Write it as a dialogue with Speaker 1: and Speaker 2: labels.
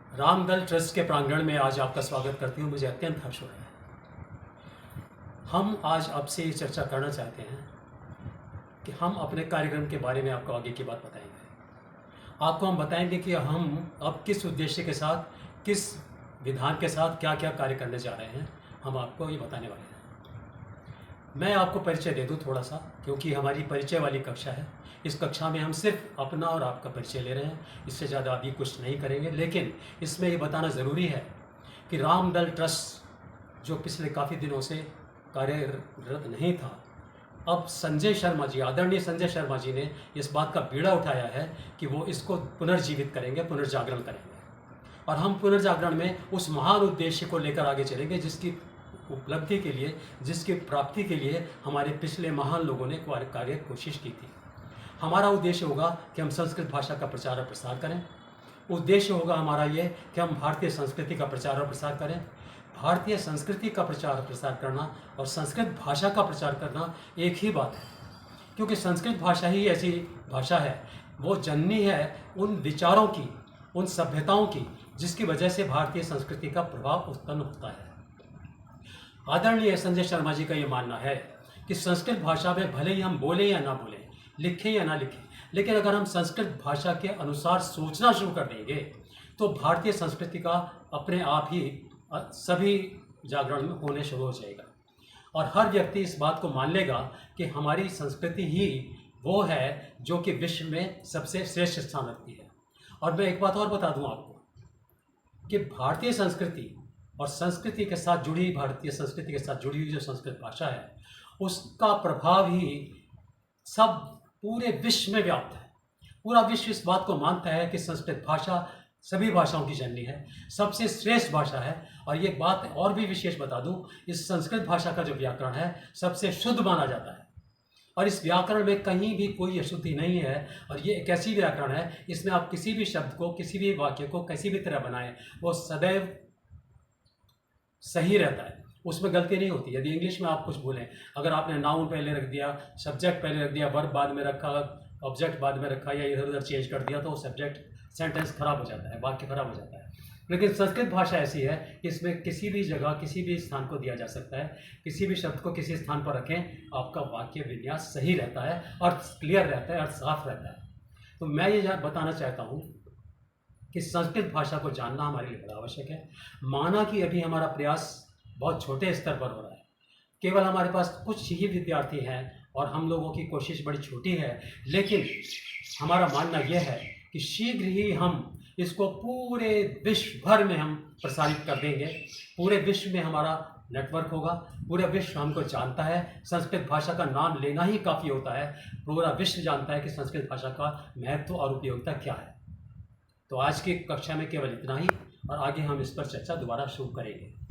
Speaker 1: रामदल trust के प्रांगण में आज आपका स्वागत करती हूँ। मुझे अत्यंत हर्ष हो रहा है। हम आज आपसे ये चर्चा करना चाहते हैं कि हम अपने कार्यक्रम के बारे में आपको आगे की बात बताएंगे। आपको हम बताएंगे कि हम अब किस उद्देश्य के साथ, किस विधान के साथ क्या क्या कार्य करने जा रहे हैं, हम आपको ये बताने वाले हैं। मैं आपको परिचय दे दूं थोड़ा सा, क्योंकि हमारी परिचय वाली कक्षा है। इस कक्षा में हम सिर्फ अपना और आपका परिचय ले रहे हैं, इससे ज़्यादा अभी कुछ नहीं करेंगे। लेकिन इसमें ये बताना ज़रूरी है कि रामदल ट्रस्ट जो पिछले काफ़ी दिनों से कार्यरत नहीं था, अब संजय शर्मा जी, आदरणीय संजय शर्मा जी ने इस बात का बीड़ा उठाया है कि वो इसको पुनर्जीवित करेंगे, पुनर्जागरण करेंगे। और हम पुनर्जागरण में उस महान उद्देश्य को लेकर आगे चलेंगे जिसकी उपलब्धि के लिए, जिसकी प्राप्ति के लिए हमारे पिछले महान लोगों ने कार्य कोशिश की थी। हमारा उद्देश्य होगा कि हम संस्कृत भाषा का प्रचार और प्रसार करें। उद्देश्य होगा हमारा ये कि हम भारतीय संस्कृति का प्रचार और प्रसार करें। भारतीय संस्कृति का प्रचार और प्रसार करना और संस्कृत भाषा का प्रचार करना एक ही बात है, क्योंकि संस्कृत भाषा ही ऐसी भाषा है, वो जननी है उन विचारों की, उन सभ्यताओं की, जिसकी वजह से भारतीय संस्कृति का प्रभाव उत्पन्न होता है। आदरणीय संजय शर्मा जी का ये मानना है कि संस्कृत भाषा में भले ही हम बोलें या ना बोलें, लिखें या ना लिखें, लेकिन अगर हम संस्कृत भाषा के अनुसार सोचना शुरू कर देंगे तो भारतीय संस्कृति का अपने आप ही सभी जागरण में होने शुरू हो जाएगा। और हर व्यक्ति इस बात को मान लेगा कि हमारी संस्कृति ही वो है जो कि विश्व में सबसे श्रेष्ठ स्थान रखती है। और मैं एक बात और बता दूं आपको कि भारतीय संस्कृति और संस्कृति के साथ जुड़ी, भारतीय संस्कृति के साथ जुड़ी हुई जो संस्कृत भाषा है, उसका प्रभाव ही सब पूरे विश्व में व्याप्त है। पूरा विश्व इस बात को मानता है कि संस्कृत भाषा सभी भाषाओं की जननी है, सबसे श्रेष्ठ भाषा है। और ये बात और भी विशेष बता दूं, इस संस्कृत भाषा का जो व्याकरण है सबसे शुद्ध माना जाता है, और इस व्याकरण में कहीं भी कोई अशुद्धि नहीं है। और ये एक ऐसी व्याकरण है, इसमें आप किसी भी शब्द को, किसी भी वाक्य को किसी भी तरह बनाएं, वो सदैव सही रहता है, उसमें गलती नहीं होती। यदि इंग्लिश में आप कुछ बोलें, अगर आपने नाउन पहले रख दिया, सब्जेक्ट पहले रख दिया, वर्ब बाद में रखा, ऑब्जेक्ट बाद में रखा, या इधर उधर चेंज कर दिया, तो सब्जेक्ट सेंटेंस खराब हो जाता है, वाक्य खराब हो जाता है। लेकिन संस्कृत भाषा ऐसी है कि इसमें किसी भी जगह, किसी भी स्थान को दिया जा सकता है, किसी भी शब्द को किसी स्थान पर रखें, आपका वाक्य विन्यास सही रहता है और क्लियर रहता है और साफ रहता है। तो मैं ये बताना चाहता हूँ कि संस्कृत भाषा को जानना हमारे लिए बड़ा आवश्यक है। माना कि अभी हमारा प्रयास बहुत छोटे स्तर पर हो रहा है, केवल हमारे पास कुछ ही विद्यार्थी हैं और हम लोगों की कोशिश बड़ी छोटी है, लेकिन हमारा मानना यह है कि शीघ्र ही हम इसको पूरे विश्व भर में हम प्रसारित कर देंगे। पूरे विश्व में हमारा नेटवर्क होगा, पूरा विश्व हमको जानता है। संस्कृत भाषा का नाम लेना ही काफ़ी होता है, पूरा विश्व जानता है कि संस्कृत भाषा का महत्व और उपयोगिता क्या है। तो आज की कक्षा में केवल इतना ही, और आगे हम इस पर चर्चा दोबारा शुरू करेंगे।